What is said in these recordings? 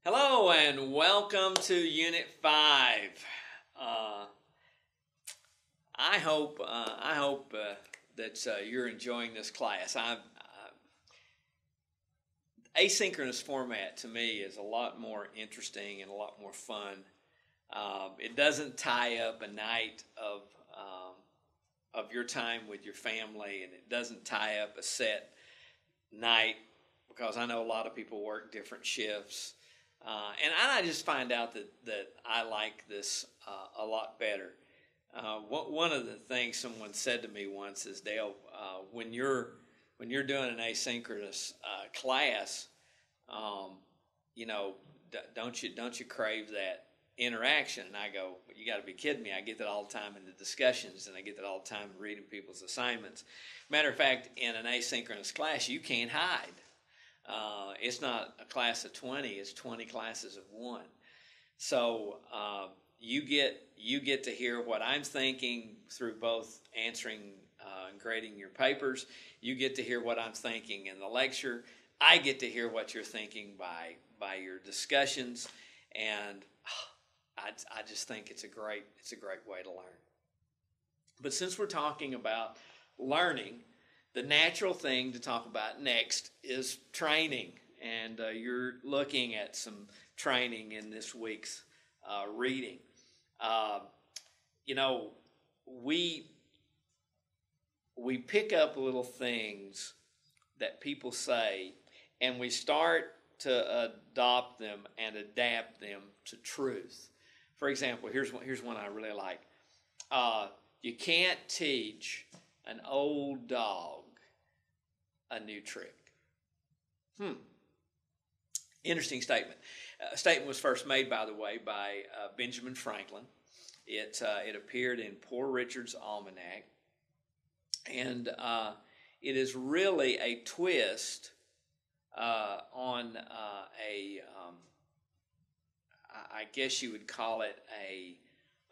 Hello and welcome to Unit 5. Uh, I hope that you're enjoying this class. Asynchronous format to me is a lot more interesting and a lot more fun. It doesn't tie up a night of your time with your family, and it doesn't tie up a set night because I know a lot of people work different shifts. And I just find out that I like this a lot better. One of the things someone said to me once is, Dale, when you're doing an asynchronous class, you know, don't you crave that interaction? And I go, well, you got to be kidding me! I get that all the time in the discussions, and I get that all the time reading people's assignments. Matter of fact, in an asynchronous class, you can't hide. It's not a class of 20; it's 20 classes of one. So you get to hear what I'm thinking through both answering and grading your papers. You get to hear what I'm thinking in the lecture. I get to hear what you're thinking by your discussions, and I just think it's a great way to learn. But since we're talking about learning, the natural thing to talk about next is training, and you're looking at some training in this week's reading. You know, we pick up little things that people say, and we start to adopt them and adapt them to truth. For example, here's one I really like. You can't teach an old dog a new trick. Interesting statement. A statement was first made, by the way, by Benjamin Franklin. It appeared in Poor Richard's Almanac, and it is really a twist on I guess you would call it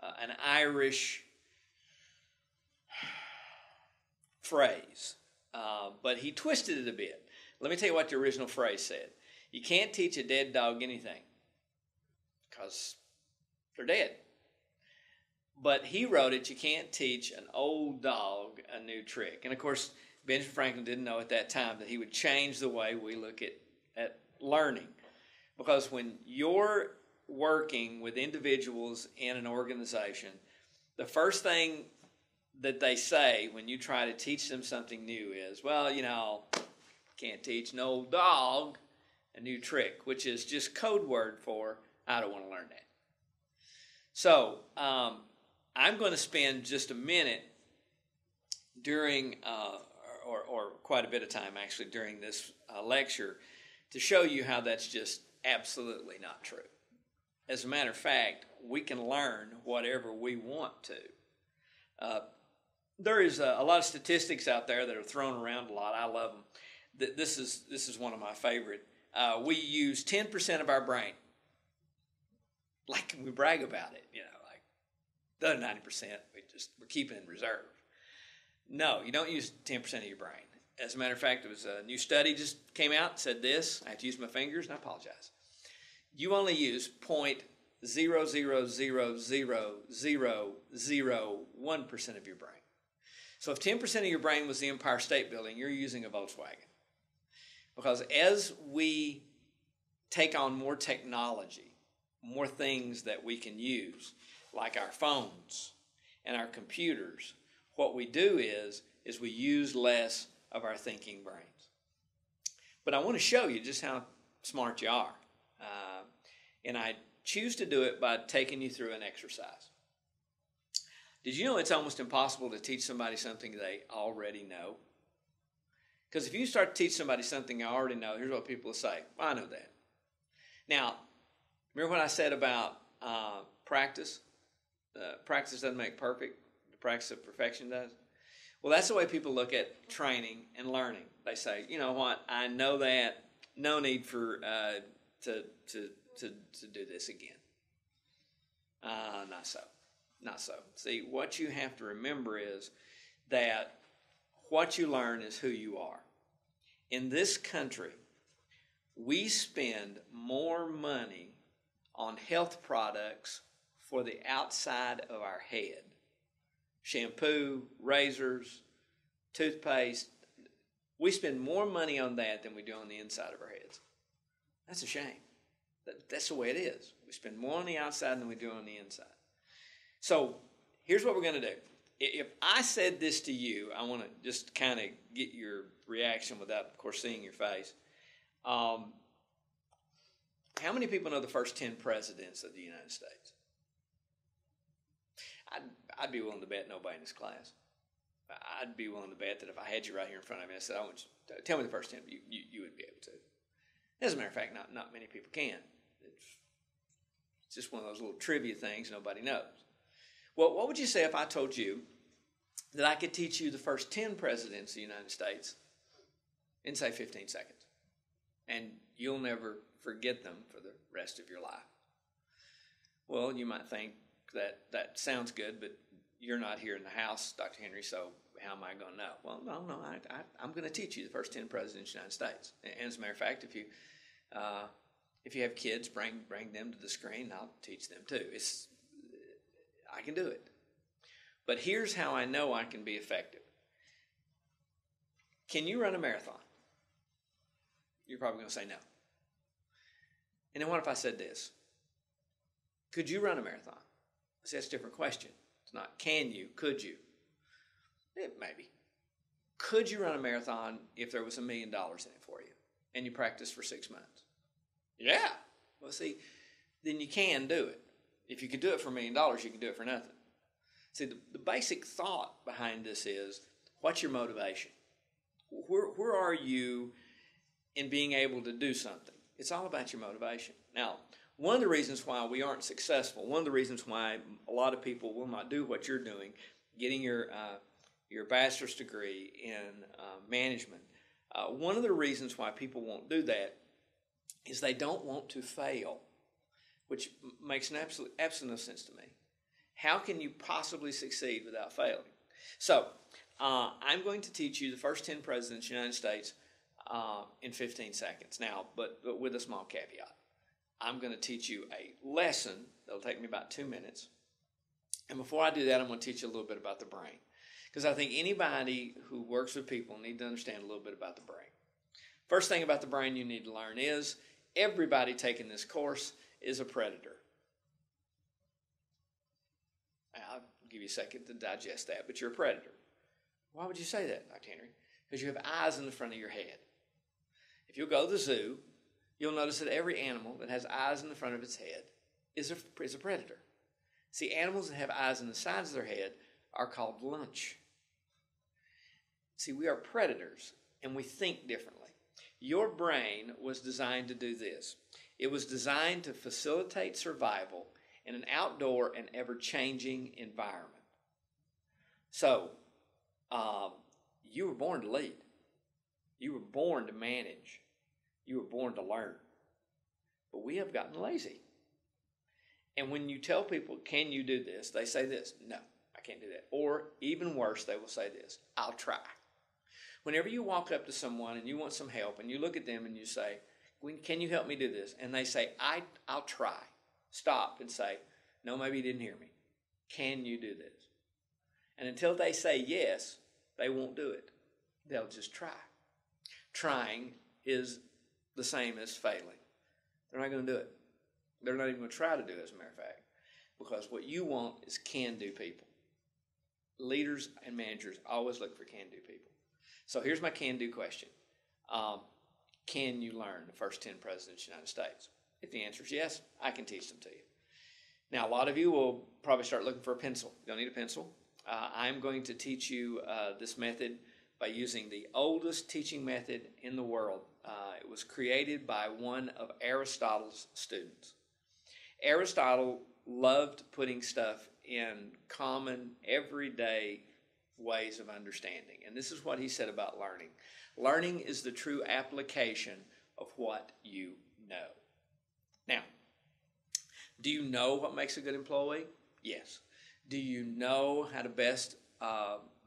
an Irish phrase. But he twisted it a bit. Let me tell you what the original phrase said. You can't teach a dead dog anything because they're dead. But he wrote it, you can't teach an old dog a new trick. And of course, Benjamin Franklin didn't know at that time that he would change the way we look at learning. Because when you're working with individuals in an organization, the first thing that they say when you try to teach them something new is, well, you know, can't teach an old dog a new trick, which is just code word for I don't want to learn that. So I'm going to spend just a minute during, or quite a bit of time actually during this lecture to show you how that's just absolutely not true. As a matter of fact, we can learn whatever we want to. There is a lot of statistics out there that are thrown around a lot. I love them. This is one of my favorite. We use 10% of our brain. Like we brag about it, you know, like the other 90% we're keeping in reserve. No, you don't use 10% of your brain. As a matter of fact, it was a new study just came out, said this. I have to use my fingers, and I apologize. You only use 0.0000001% of your brain. So if 10% of your brain was the Empire State Building, you're using a Volkswagen. Because as we take on more technology, more things that we can use, like our phones and our computers, what we do is we use less of our thinking brains. But I want to show you just how smart you are. And I choose to do it by taking you through an exercise. Did you know it's almost impossible to teach somebody something they already know? Because if you start to teach somebody something you already know, here's what people will say. Well, I know that. Now, remember what I said about practice? Practice doesn't make perfect. The practice of perfection does. Well, that's the way people look at training and learning. They say, you know what? I know that. No need for to do this again. Not so. Not so. See, what you have to remember is that what you learn is who you are. In this country, we spend more money on health products for the outside of our head. Shampoo, razors, toothpaste. We spend more money on that than we do on the inside of our heads. That's a shame. That's the way it is. We spend more on the outside than we do on the inside. So here's what we're going to do. If I said this to you, I want to just kind of get your reaction without, of course, seeing your face. How many people know the first 10 presidents of the United States? I'd be willing to bet nobody in this class. I'd be willing to bet that if I had you right here in front of me, I said, I want you to tell me the first 10, you would be able to. As a matter of fact, not many people can. It's just one of those little trivia things nobody knows. Well, what would you say if I told you that I could teach you the first 10 presidents of the United States in, say, 15 seconds? And you'll never forget them for the rest of your life. Well, you might think that sounds good, but you're not here in the house, Dr. Henry, so how am I going to know? Well, no, I'm going to teach you the first 10 presidents of the United States. And as a matter of fact, if you have kids, bring them to the screen, and I'll teach them too. I can do it. But here's how I know I can be effective. Can you run a marathon? You're probably going to say no. And then what if I said this? Could you run a marathon? See, that's a different question. It's not can you, could you? Maybe. Could you run a marathon if there was $1 million in it for you and you practiced for 6 months? Yeah. Well, see, then you can do it. If you could do it for $1 million, you can do it for nothing. See, the basic thought behind this is, what's your motivation? Where are you in being able to do something? It's all about your motivation. Now, one of the reasons why we aren't successful, one of the reasons why a lot of people will not do what you're doing, getting your bachelor's degree in management, one of the reasons why people won't do that is they don't want to fail, which makes absolute no sense to me. How can you possibly succeed without failing? So I'm going to teach you the first 10 presidents of the United States in 15 seconds. Now, but with a small caveat. I'm going to teach you a lesson that'll take me about 2 minutes. And before I do that, I'm going to teach you a little bit about the brain. Because I think anybody who works with people need to understand a little bit about the brain. First thing about the brain you need to learn is everybody taking this course is a predator. I'll give you a second to digest that, but you're a predator. Why would you say that, Dr. Henry? Because you have eyes in the front of your head. If you'll go to the zoo, you'll notice that every animal that has eyes in the front of its head is a predator. See, animals that have eyes in the sides of their head are called lunch. See, we are predators, and we think differently. Your brain was designed to do this. It was designed to facilitate survival in an outdoor and ever-changing environment. So, you were born to lead. You were born to manage. You were born to learn. But we have gotten lazy. And when you tell people, can you do this? They say this, no, I can't do that. Or even worse, they will say this, I'll try. Whenever you walk up to someone and you want some help and you look at them and you say, can you help me do this? And they say, I'll try. Stop and say, no, maybe you didn't hear me. Can you do this? And until they say yes, they won't do it. They'll just try. Trying is the same as failing. They're not going to do it. They're not even going to try to do it, as a matter of fact, because what you want is can-do people. Leaders and managers always look for can-do people. So here's my can-do question. Can you learn the first 10 presidents of the United States? If the answer is yes, I can teach them to you. Now, a lot of you will probably start looking for a pencil. You don't need a pencil. I'm going to teach you this method by using the oldest teaching method in the world. It was created by one of Aristotle's students. Aristotle loved putting stuff in common, everyday ways of understanding. And this is what he said about learning. Learning is the true application of what you know. Now, do you know what makes a good employee? Yes. Do you know how to best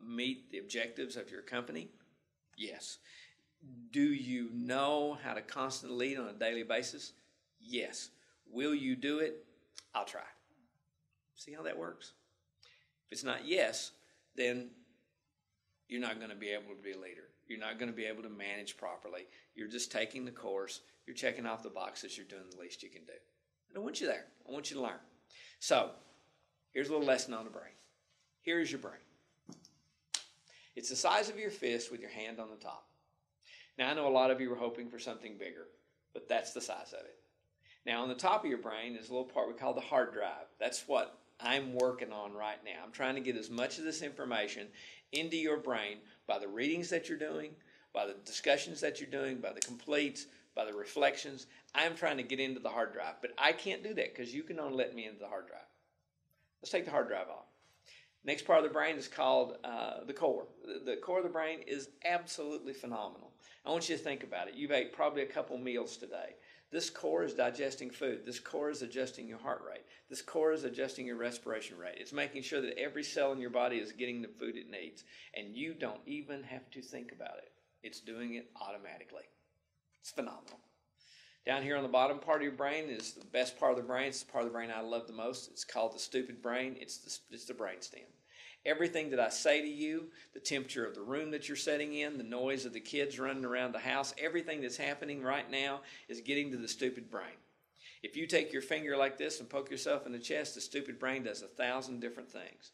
meet the objectives of your company? Yes. Do you know how to constantly lead on a daily basis? Yes. Will you do it? I'll try. See how that works? If it's not yes, then you're not going to be able to be a leader. You're not going to be able to manage properly. You're just taking the course. You're checking off the boxes. You're doing the least you can do. I don't want you there. I want you to learn. So, here's a little lesson on the brain. Here is your brain. It's the size of your fist with your hand on the top. Now, I know a lot of you were hoping for something bigger, but that's the size of it. Now, on the top of your brain is a little part we call the hard drive. That's what I'm working on right now. I'm trying to get as much of this information into your brain by the readings that you're doing, by the discussions that you're doing, by the completes, by the reflections. I'm trying to get into the hard drive, but I can't do that because you can only let me into the hard drive. Let's take the hard drive off. Next part of the brain is called the core. The core of the brain is absolutely phenomenal. I want you to think about it. You've ate probably a couple meals today. This core is digesting food. This core is adjusting your heart rate. This core is adjusting your respiration rate. It's making sure that every cell in your body is getting the food it needs. And you don't even have to think about it. It's doing it automatically. It's phenomenal. Down here on the bottom part of your brain is the best part of the brain. It's the part of the brain I love the most. It's called the stupid brain. It's the brainstem. Everything that I say to you, the temperature of the room that you're sitting in, the noise of the kids running around the house, everything that's happening right now is getting to the stupid brain. If you take your finger like this and poke yourself in the chest, the stupid brain does 1,000 different things.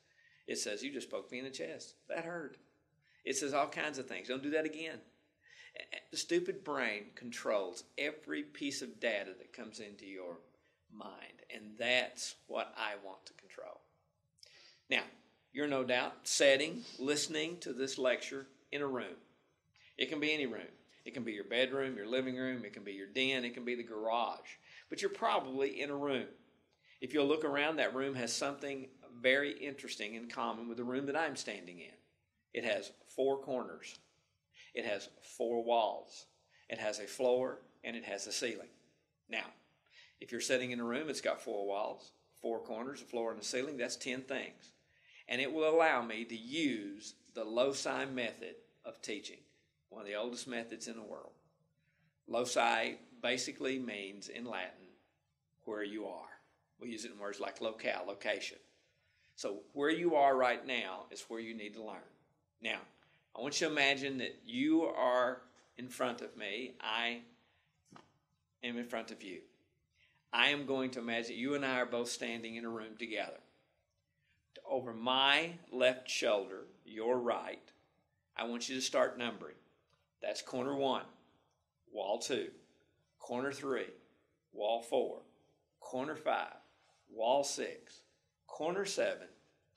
It says, you just poked me in the chest. That hurt. It says all kinds of things. Don't do that again. The stupid brain controls every piece of data that comes into your mind, and that's what I want to control. Now, you're no doubt sitting, listening to this lecture in a room. It can be any room. It can be your bedroom, your living room. It can be your den. It can be the garage. But you're probably in a room. If you'll look around, that room has something very interesting in common with the room that I'm standing in. It has 4 corners. It has 4 walls. It has a floor, and it has a ceiling. Now, if you're sitting in a room, it's got 4 walls, 4 corners, a floor, and a ceiling. That's 10 things. And it will allow me to use the loci method of teaching, one of the oldest methods in the world. Loci basically means, in Latin, where you are. We use it in words like locale, location. So where you are right now is where you need to learn. Now, I want you to imagine that you are in front of me. I am in front of you. I am going to imagine you and I are both standing in a room together. Over my left shoulder, your right, I want you to start numbering. That's corner 1, wall 2, corner 3, wall 4, corner 5, wall 6, corner 7,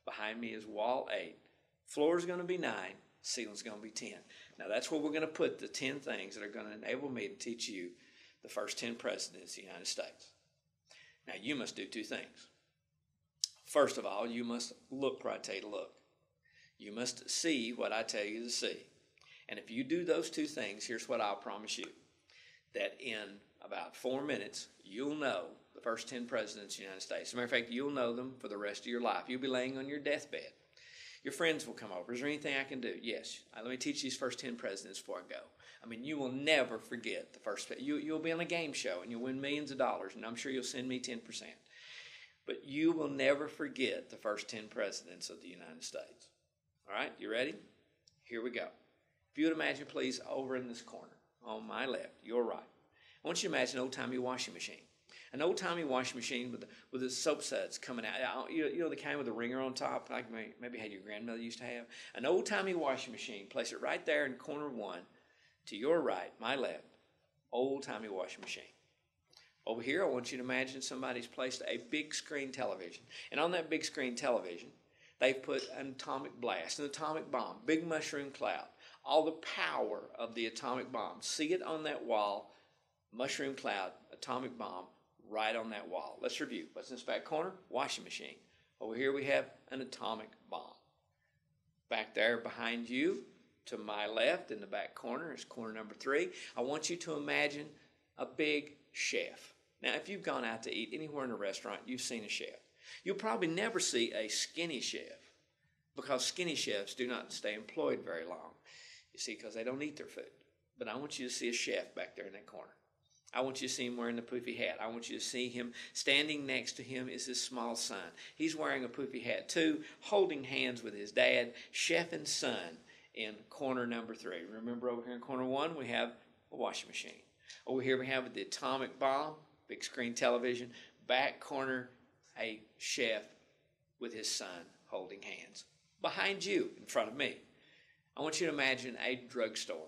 behind me is wall 8, floor is going to be 9, ceiling's going to be 10. Now that's where we're going to put the 10 things that are going to enable me to teach you the first 10 presidents of the United States. Now you must do 2 things. First of all, you must look where I tell you to look. You must see what I tell you to see. And if you do those 2 things, here's what I'll promise you. That in about 4 minutes, you'll know the first 10 presidents of the United States. As a matter of fact, you'll know them for the rest of your life. You'll be laying on your deathbed. Your friends will come over. Is there anything I can do? Yes. Let me teach these first 10 presidents before I go. I mean, you will never forget the first. You'll be on a game show and you'll win millions of dollars, and I'm sure you'll send me 10%. But you will never forget the first 10 presidents of the United States. All right, you ready? Here we go. If you would imagine, please, over in this corner, on my left, your right, I want you to imagine an old-timey washing machine. An old-timey washing machine with the soap suds coming out. You know the kind with the wringer on top, like maybe had your grandmother used to have? An old-timey washing machine. Place it right there in corner 1. To your right, my left, old-timey washing machine. Over here, I want you to imagine somebody's placed a big screen television. And on that big screen television, they've put an atomic blast, an atomic bomb, big mushroom cloud, all the power of the atomic bomb. See it on that wall, mushroom cloud, atomic bomb, right on that wall. Let's review. What's in this back corner? Washing machine. Over here we have an atomic bomb. Back there behind you, to my left in the back corner, is corner number 3. I want you to imagine a big chef. Now, if you've gone out to eat anywhere in a restaurant, you've seen a chef. You'll probably never see a skinny chef because skinny chefs do not stay employed very long. You see, because they don't eat their food. But I want you to see a chef back there in that corner. I want you to see him wearing the poofy hat. I want you to see him standing next to him is his small son. He's wearing a poofy hat too, holding hands with his dad, chef and son in corner number 3. Remember over here in corner 1, we have a washing machine. Over here we have the atomic bomb, big screen television. Back corner, a chef with his son holding hands. Behind you, in front of me, I want you to imagine a drugstore.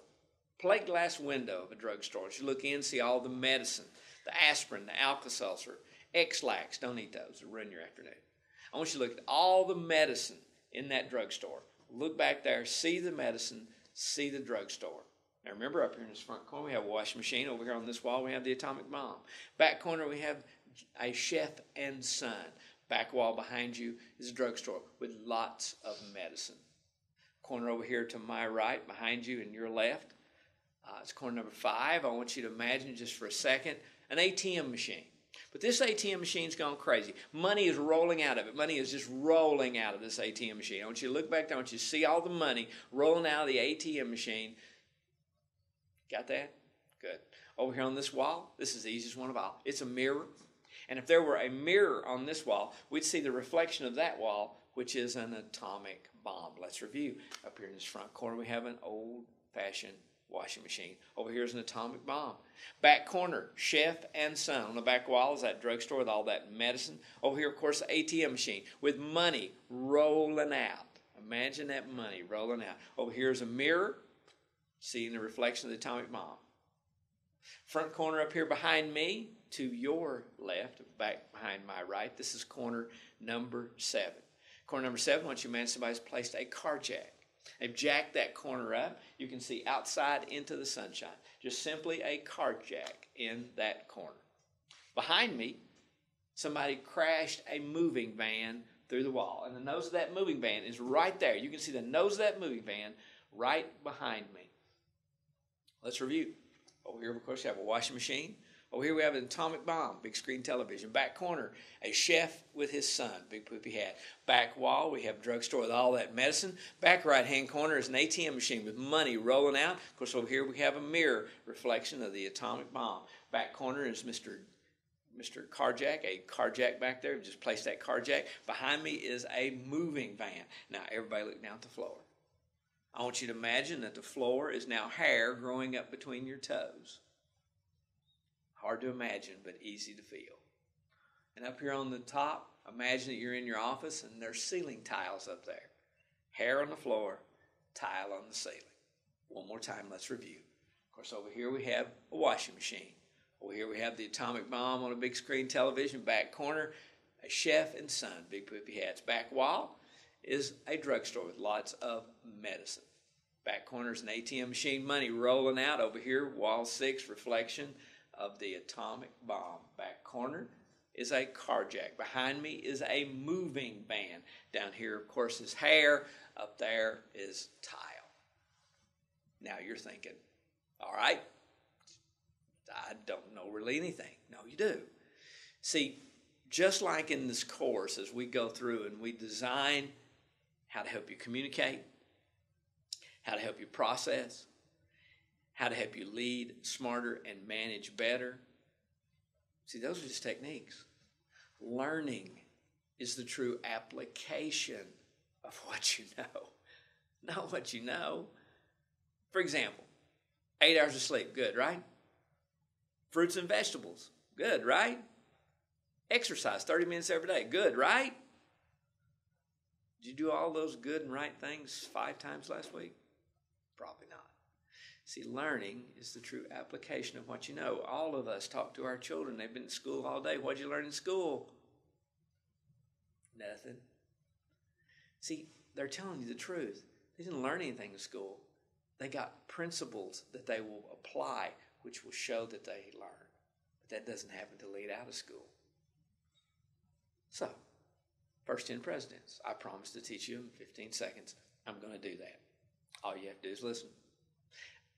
Plate glass window of a drugstore. As you look in, see all the medicine, the aspirin, the Alka-Seltzer, X-Lax. Don't eat those. It'll ruin your afternoon. I want you to look at all the medicine in that drugstore. Look back there, see the medicine, see the drugstore. Now remember, up here in this front corner, we have a washing machine. Over here on this wall, we have the atomic bomb. Back corner, we have a chef and son. Back wall behind you is a drugstore with lots of medicine. Corner over here to my right, behind you and your left, it's corner number 5. I want you to imagine just for a second an ATM machine. But this ATM machine's gone crazy. Money is rolling out of it. Money is just rolling out of this ATM machine. I want you to look back there. I want you to see all the money rolling out of the ATM machine. Got that? Good. Over here on this wall, this is the easiest one of all. It's a mirror. And if there were a mirror on this wall, we'd see the reflection of that wall, which is an atomic bomb. Let's review. Up here in this front corner, we have an old-fashioned washing machine. Over here is an atomic bomb. Back corner, chef and son. On the back wall is that drugstore with all that medicine. Over here, of course, the ATM machine with money rolling out. Imagine that money rolling out. Over here is a mirror, seeing the reflection of the atomic bomb. Front corner up here behind me, to your left, back behind my right, this is corner number 7. Corner number 7, once you imagine somebody's placed a car jack. They've jacked that corner up. You can see outside into the sunshine. Just simply a car jack in that corner. Behind me, somebody crashed a moving van through the wall. And the nose of that moving van is right there. You can see the nose of that moving van right behind me. Let's review. Over here, of course, you have a washing machine. Over here we have an atomic bomb, big screen television. Back corner, a chef with his son, big poopy hat. Back wall, we have drugstore with all that medicine. Back right-hand corner is an ATM machine with money rolling out. Of course, over here we have a mirror reflection of the atomic bomb. Back corner is Mr. Carjack, a carjack back there. We just placed that carjack. Behind me is a moving van. Now, everybody look down at the floor. I want you to imagine that the floor is now hair growing up between your toes. Hard to imagine, but easy to feel. And up here on the top, imagine that you're in your office and there's ceiling tiles up there. Hair on the floor, tile on the ceiling. One more time, let's review. Of course, over here we have a washing machine. Over here we have the atomic bomb on a big screen television. Back corner, a chef and son, big poopy hats. Back wall is a drugstore with lots of medicine. Back corner is an ATM machine, money rolling out. Over here, wall 6, reflection of the atomic bomb. Back corner is a car jack. Behind me is a moving van. Down here, of course, is hair. Up there is tile. Now you're thinking, all right, I don't know really anything. No, you do. See, just like in this course, as we go through and we design how to help you communicate, how to help you process, how to help you lead smarter and manage better. See, those are just techniques. Learning is the true application of what you know, not what you know. For example, 8 hours of sleep, good, right? Fruits and vegetables, good, right? Exercise, 30 minutes every day, good, right? Did you do all those good and right things 5 times last week? Probably not. See, learning is the true application of what you know. All of us talk to our children. They've been in school all day. What did you learn in school? Nothing. See, they're telling you the truth. They didn't learn anything in school. They got principles that they will apply, which will show that they learn. But that doesn't happen to lead out of school. So, first 10 presidents. I promise to teach you in 15 seconds. I'm going to do that. All you have to do is listen.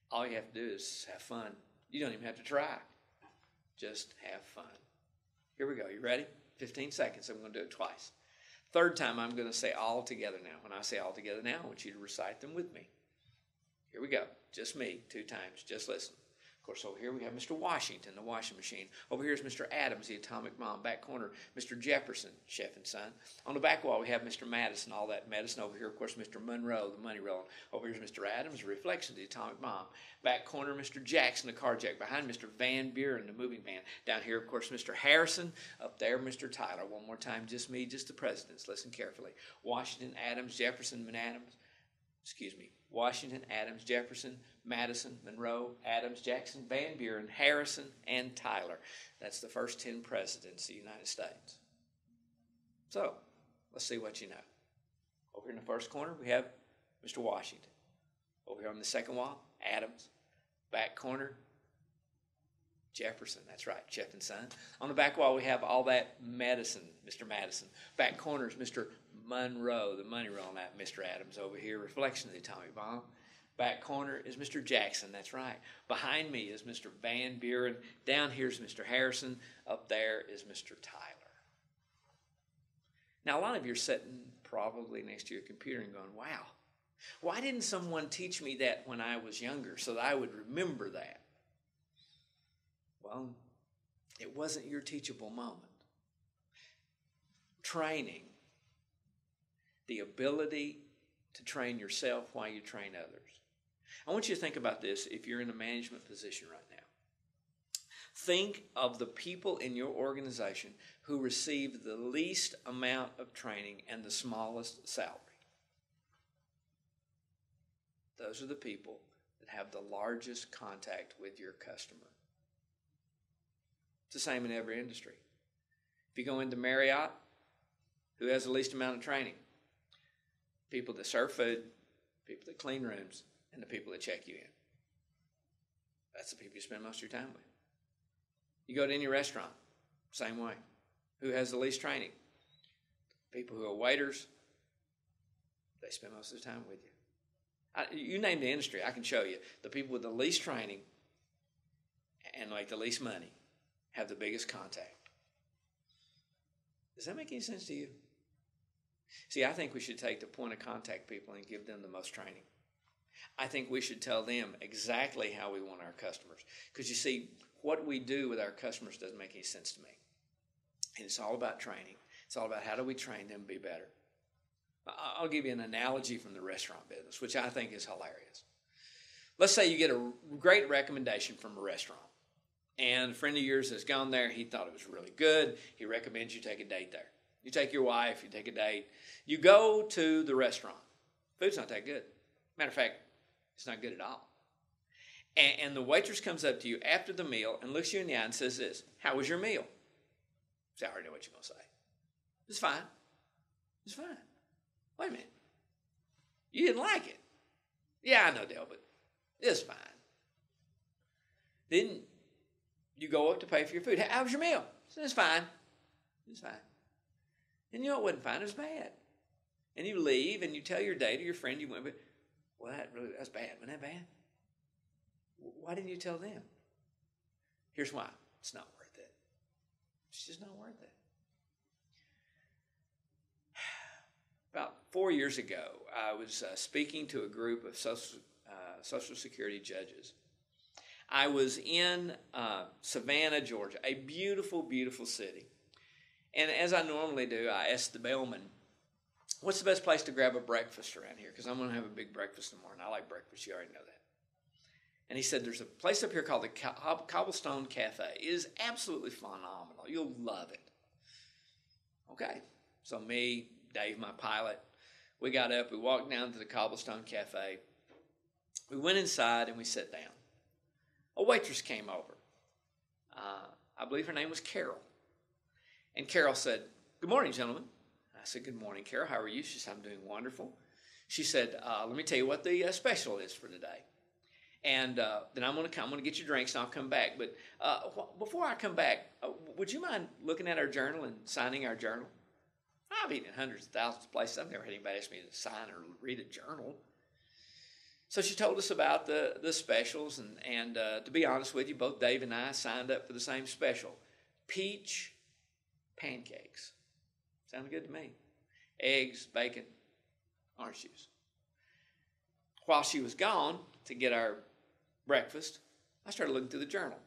All you have to do is have fun. You don't even have to try. Just have fun. Here we go. You ready? 15 seconds. I'm going to do it twice. Third time, I'm going to say all together now. When I say all together now, I want you to recite them with me. Here we go. Just me, 2 times. Just listen. Of course, over here we have Mr. Washington, the washing machine. Over here is Mr. Adams, the atomic bomb. Back corner, Mr. Jefferson, chef and son. On the back wall, we have Mr. Madison, all that medicine. Over here, of course, Mr. Monroe, the money rolling. Over here is Mr. Adams, the reflection of the atomic bomb. Back corner, Mr. Jackson, the carjack. Behind Mr. Van Buren, the moving van. Down here, of course, Mr. Harrison. Up there, Mr. Tyler. One more time, just me, just the presidents. Listen carefully. Washington, Adams, Jefferson, Washington, Adams, Jefferson, Madison, Monroe, Adams, Jackson, Van Buren, Harrison, and Tyler. That's the first 10 presidents of the United States. So, let's see what you know. Over here in the first corner, we have Mr. Washington. Over here on the second wall, Adams. Back corner, Jefferson. That's right, chef and son. On the back wall, we have all that medicine, Mr. Madison. Back corner is Mr. Monroe, the money rolling that Mr. Adams. Over here, reflection of the atomic bomb. Back corner is Mr. Jackson. That's right. Behind me is Mr. Van Buren. Down here is Mr. Harrison. Up there is Mr. Tyler. Now, a lot of you are sitting probably next to your computer and going, wow, why didn't someone teach me that when I was younger so that I would remember that? Well, it wasn't your teachable moment. Training, the ability to train yourself while you train others. I want you to think about this if you're in a management position right now. Think of the people in your organization who receive the least amount of training and the smallest salary. Those are the people that have the largest contact with your customer. It's the same in every industry. If you go into Marriott, who has the least amount of training? People that serve food, people that clean rooms, and the people that check you in. That's the people you spend most of your time with. You go to any restaurant, same way. Who has the least training? People who are waiters, they spend most of the time with you. You name the industry, I can show you. The people with the least training and like the least money have the biggest contact. Does that make any sense to you? See, I think we should take the point of contact people and give them the most training. I think we should tell them exactly how we want our customers. Because you see, what we do with our customers doesn't make any sense to me. And it's all about training. It's all about how do we train them to be better. I'll give you an analogy from the restaurant business, which I think is hilarious. Let's say you get a great recommendation from a restaurant. And a friend of yours has gone there. He thought it was really good. He recommends you take a date there. You take your wife, you take a date. You go to the restaurant. Food's not that good. Matter of fact, it's not good at all. And the waitress comes up to you after the meal and looks you in the eye and says this, how was your meal? See, I already know what you're going to say. It's fine. It's fine. Wait a minute. You didn't like it. Yeah, I know, Dale, but it's fine. Then you go up to pay for your food. How was your meal? It's fine. It's fine. And you know it wasn't fine. It was bad. And you leave and you tell your day to your friend you went with, well, that's bad. Wasn't that bad? Why didn't you tell them? Here's why. It's not worth it. It's just not worth it. About 4 years ago, I was speaking to a group of Social Security judges. I was in Savannah, Georgia, a beautiful, beautiful city. And as I normally do, I asked the bellman, what's the best place to grab a breakfast around here? Because I'm going to have a big breakfast in the morning. I like breakfast. You already know that. And he said, there's a place up here called the Cobblestone Cafe. It is absolutely phenomenal. You'll love it. Okay. So me, Dave, my pilot, we got up. We walked down to the Cobblestone Cafe. We went inside and we sat down. A waitress came over. I believe her name was Carol. And Carol said, good morning, gentlemen. I said, good morning, Carol. How are you? She said, I'm doing wonderful. She said, let me tell you what the special is for today. And then I'm going to get your drinks and I'll come back. But before I come back, would you mind looking at our journal and signing our journal? I've eaten in hundreds of thousands of places. I've never had anybody ask me to sign or read a journal. So she told us about the specials. And to be honest with you, both Dave and I signed up for the same special. Peach pancakes. Sounded good to me. Eggs, bacon, orange juice. while she was gone to get our breakfast, I started looking through the journal.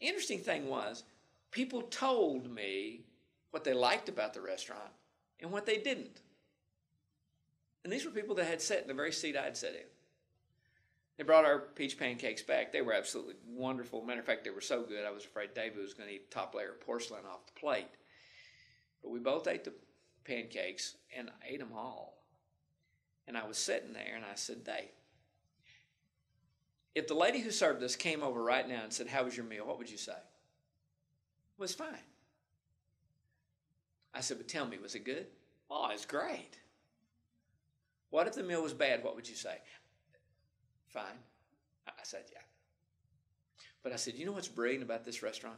Interesting thing was, people told me what they liked about the restaurant and what they didn't. And these were people that had sat in the very seat I had sat in. They brought our peach pancakes back. They were absolutely wonderful. Matter of fact, they were so good, I was afraid David was going to eat a top layer of porcelain off the plate. But we both ate the pancakes, and I ate them all. And I was sitting there, and I said, Dave, if the lady who served us came over right now and said, how was your meal, what would you say? It was fine. I said, but tell me, was it good? Oh, it's great. What if the meal was bad? What would you say? Fine. I said, yeah. But I said, you know what's brilliant about this restaurant?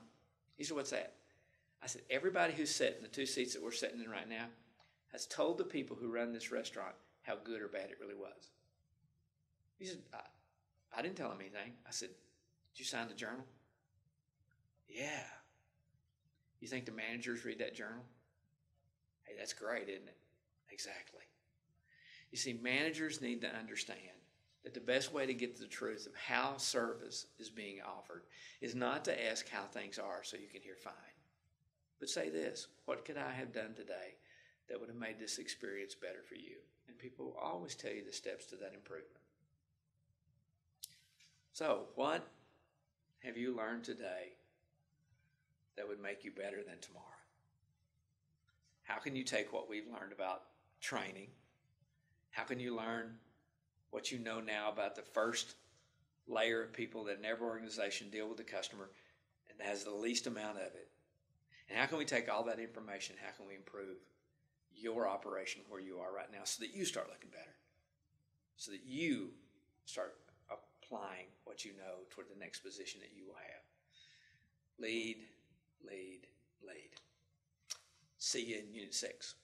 He said, what's that? I said, everybody who's sitting in the two seats that we're sitting in right now has told the people who run this restaurant how good or bad it really was. He said, I didn't tell him anything. I said, did you sign the journal? Yeah. You think the managers read that journal? Hey, that's great, isn't it? Exactly. You see, managers need to understand that the best way to get to the truth of how service is being offered is not to ask how things are so you can hear fine, but say this, what could I have done today that would have made this experience better for you? And people will always tell you the steps to that improvement. So, what have you learned today that would make you better than tomorrow? How can you take what we've learned about training? How can you learn what you know now about the first layer of people that in every organization deal with the customer and has the least amount of it? And how can we take all that information, how can we improve your operation where you are right now so that you start looking better, so that you start applying what you know toward the next position that you will have? Lead, lead, lead. See you in Unit 6.